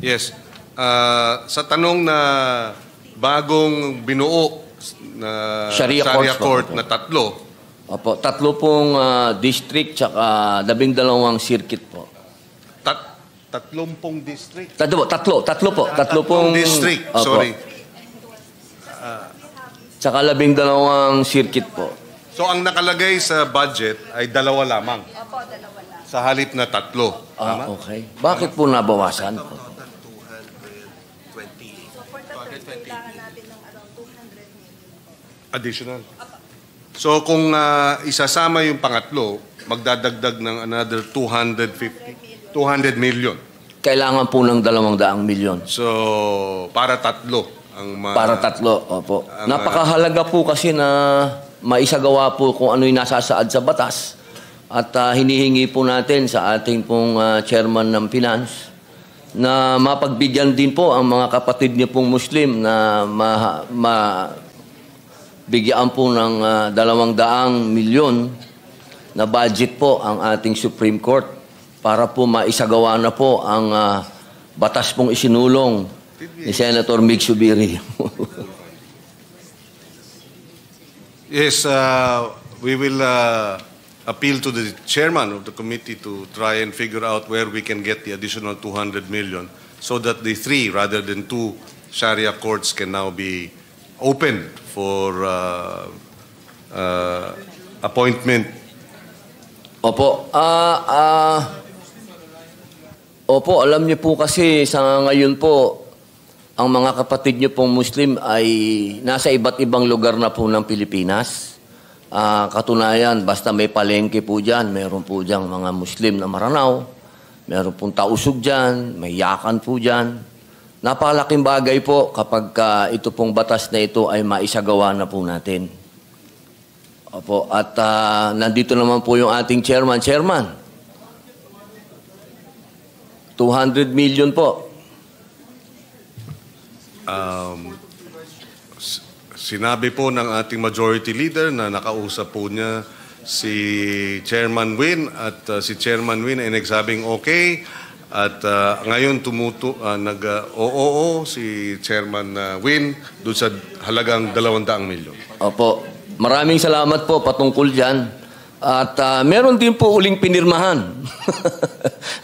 Yes. Sa tanong na bagong binuo na Sharia Court courts po. na tatlo, Opo, 3 pong district tsaka 12 circuit po. 30 district. Tatlo po. 3 pong district, opo. sorry. Tsaka 12 circuit po. So ang nakalagay sa budget ay 2 lamang. Opo, 2 lang. Sa halip na 3. Tama? Okay. Bakit po nabawasan? So for the third, kailangan natin ng around 200 million. Additional. So kung isasama yung pangatlo, magdadagdag ng another 200 million. Kailangan po ng 200 milyon. So para 3 ang Para 3, opo. Napakahalaga po kasi na maisagawa po kung ano yung nasasaad sa batas. At hinihingi po natin sa ating pong chairman ng finance na mapagbigyan din po ang mga kapatid niyo pong Muslim na bigyan po ng 200 milyon na budget po ang ating Supreme Court para po maisagawa na po ang batas pong isinulong ni Senator Mig Zubiri. Yes, we will appeal to the chairman of the committee to try and figure out where we can get the additional 200 million so that the 3 rather than 2 Sharia courts can now be open for appointment. Opo. Opo, alam niyo po kasi sa ngayon po, ang mga kapatid niyo pong Muslim ay nasa iba't ibang lugar na po ng Pilipinas. Katunayan, basta may palengke po dyan, meron po dyan mga Muslim na Maranao, meron pong Tausug dyan, may Yakan po dyan. Napakalaking bagay po kapag ito pong batas na ito ay maisagawa na po natin. Opo, at nandito naman po yung ating chairman. Chairman, 200 million po. Sinabi po ng ating majority leader na nakausap po niya si Chairman Win at si Chairman Win ay nagsabing okay at ngayon nag-oo si Chairman Win doon sa halagang 200 milyon. Opo, maraming salamat po patungkol dyan. At meron din po uling pinirmahan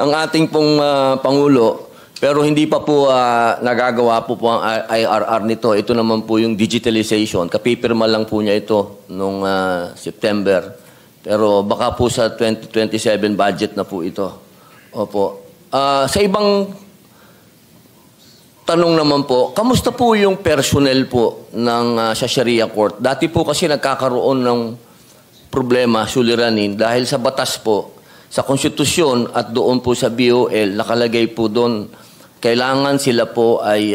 ang ating pong Pangulo. Pero hindi pa po nagagawa po ang IRR nito. Ito naman po yung digitalization. Kapipirma lang po niya ito noong September. Pero baka po sa 2027 budget na po ito. Opo. Sa ibang tanong naman po, kamusta po yung personnel po ng sa Sharia Court? Dati po kasi nagkakaroon ng problema, suliranin, dahil sa batas po, sa konstitusyon at doon po sa BOL, nakalagay po doon, kailangan sila po ay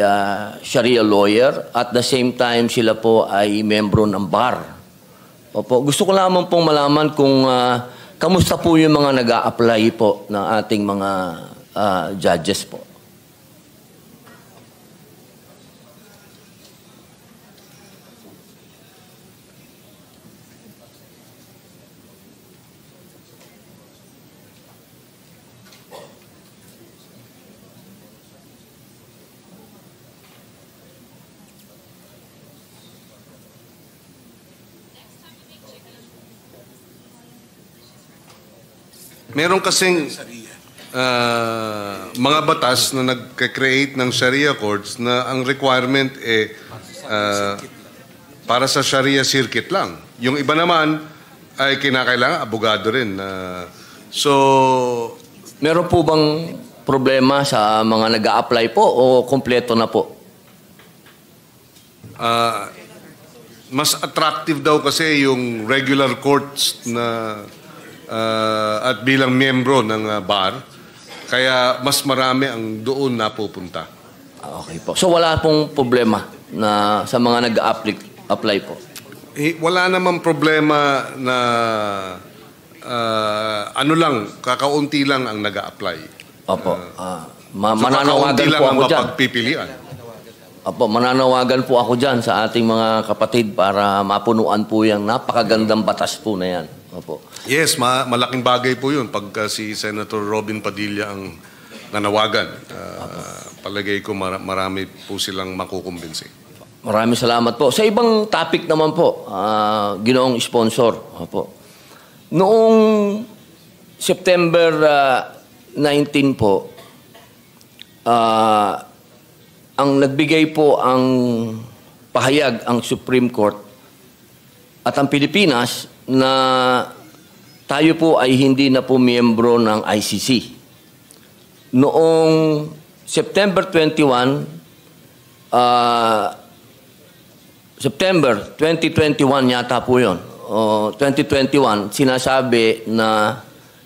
Sharia lawyer at the same time sila po ay membro ng bar. Opo, gusto ko lamang pong malaman kung kamusta po yung mga nag-a-apply po ng ating mga judges po. Meron kasing mga batas na nag-create ng Sharia courts na ang requirement para sa Sharia circuit lang. Yung iba naman ay kinakailangan abogado rin. Meron po bang problema sa mga nag-a-apply po o kompleto na po? Mas attractive daw kasi yung regular courts na at bilang miyembro ng bar, kaya mas marami ang doon napupunta. Okay po. So wala pong problema na sa mga nag-apply po? Wala namang problema na kakaunti lang ang nag-a-apply. Opo. Mananawagan po ako dyan. Mapagpipilian. Opo, mananawagan po ako dyan sa ating mga kapatid para mapunuan po yung napakagandang batas po na yan. Opo. Yes, malaking bagay po yun pagka si Senator Robin Padilla ang nanawagan palagay ko marami po silang makukumbinsi. Maraming salamat po. Sa ibang topic naman po, ginoong sponsor. Opo. Noong September 19 po, ang nagbigay po ang pahayag ang Supreme Court at ang Pilipinas na tayo po ay hindi na po miyembro ng ICC. Noong September 21, September 2021 yata po yun. 2021, sinasabi na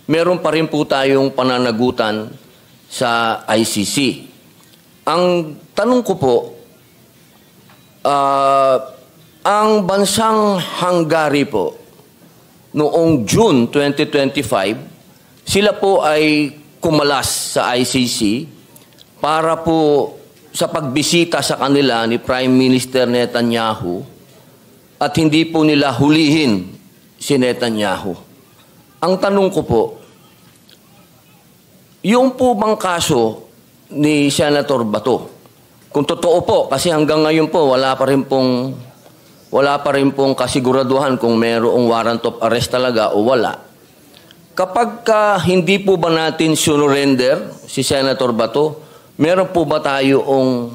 meron pa rin po tayong pananagutan sa ICC. Ang tanong ko po, ang bansang Hungary po, noong June 2025, sila po ay kumalas sa ICC para po sa pagbisita sa kanila ni Prime Minister Netanyahu at hindi po nila hulihin si Netanyahu. Ang tanong ko po, yung po bang kaso ni Senator Bato, kung totoo po, kasi hanggang ngayon po wala pa rin pong kasiguraduhan kung mayroong warrant of arrest talaga o wala. Kapag hindi po ba natin surrender si Senator Bato, meron po ba tayong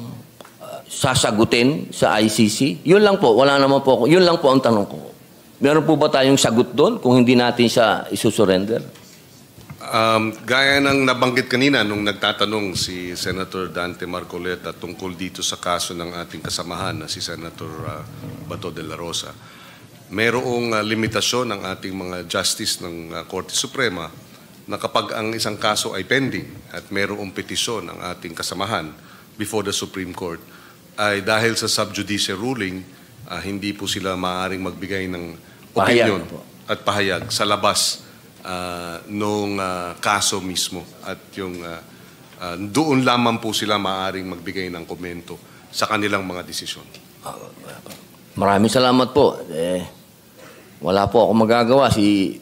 sasagutin sa ICC? Yun lang po, wala naman po ako. Yun lang po ang tanong ko. Meron po ba tayong sagot doon kung hindi natin siya isusurrender? Gaya ng nabanggit kanina nung nagtatanong si Senator Dante Marcoleta tungkol dito sa kaso ng ating kasamahan na si Senator Bato de la Rosa, mayroong limitasyon ng ating mga justice ng Korte Suprema na kapag ang isang kaso ay pending at mayroong petisyon ng ating kasamahan before the Supreme Court, ay dahil sa sub-judice ruling, hindi po sila maaaring magbigay ng opinion at pahayag sa labas nung kaso mismo. At yung doon lamang po sila maaaring magbigay ng komento sa kanilang mga desisyon. Maraming salamat po. Wala po ako magagawa. Si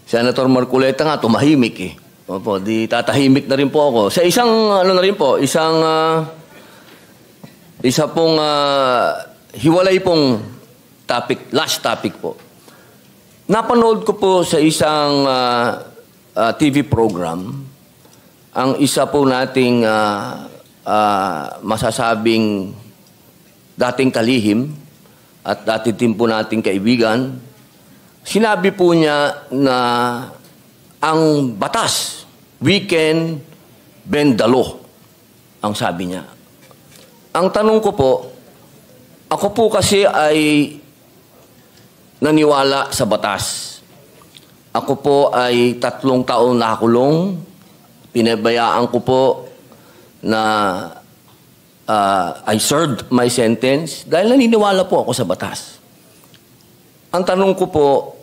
Senator Marcoleta nga tumahimik eh. Opo, di tatahimik na rin po ako. Sa isang isa pong hiwalay pong topic, last topic po. Napanood ko po sa isang TV program ang isa po nating masasabing dating kalihim at dati din po nating kaibigan. Sinabi po niya na ang batas, we can bend the law, ang sabi niya. Ang tanong ko po, ako po kasi ay naniwala sa batas. Ako po ay 3 taon nakulong. Pinabayaan ko po na I served my sentence dahil naniniwala po ako sa batas. Ang tanong ko po,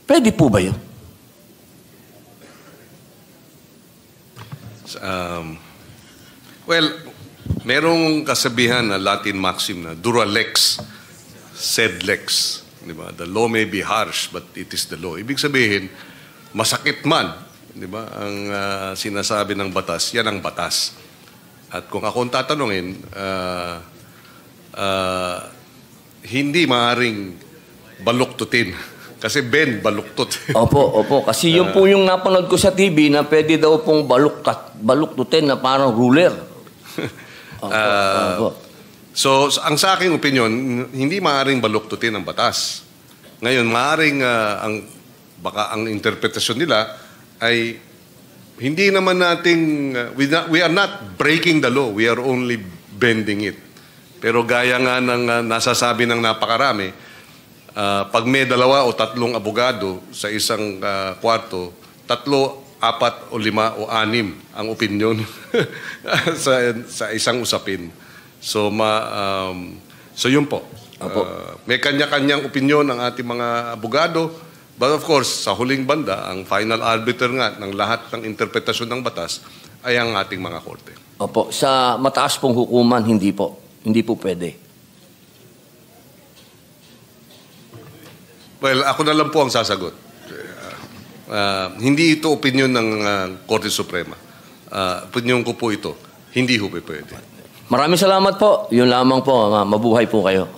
pwede po ba yun? Well, merong kasabihan na Latin maxim na dura lex, sed lex. Diba? The law may be harsh, but it is the law. Ibig sabihin, masakit man, diba? Ang sinasabi ng batas, yan ang batas. At kung akong tatanungin, hindi maaring baluktutin. Kasi Ben, baluktot. Opo. Kasi yun po yung napanood ko sa TV na pwede daw pong baluktutin na parang ruler. Opo. So, ang sa aking opinion, hindi maaaring baluktutin ang batas. Ngayon, maaaring baka ang interpretasyon nila ay hindi naman nating, we are not breaking the law, we are only bending it. Pero gaya nga ng nasasabi ng napakarami, pag may 2 o 3 abogado sa isang kwarto, 3, 4 o 5 o 6 ang opinion sa isang usapin. So yun po. May kanya-kanyang opinion ng ating mga abogado, but of course, sa huling banda, ang final arbiter nga ng lahat ng interpretasyon ng batas ay ang ating mga korte. Opo, sa mataas pong hukuman, hindi po. Hindi po pwede. Well, ako na lang po ang sasagot. Hindi ito opinion ng Korte Suprema. Opinion ko po ito. Hindi ho pwede. Maraming salamat po. Yun lamang po. Mabuhay po kayo.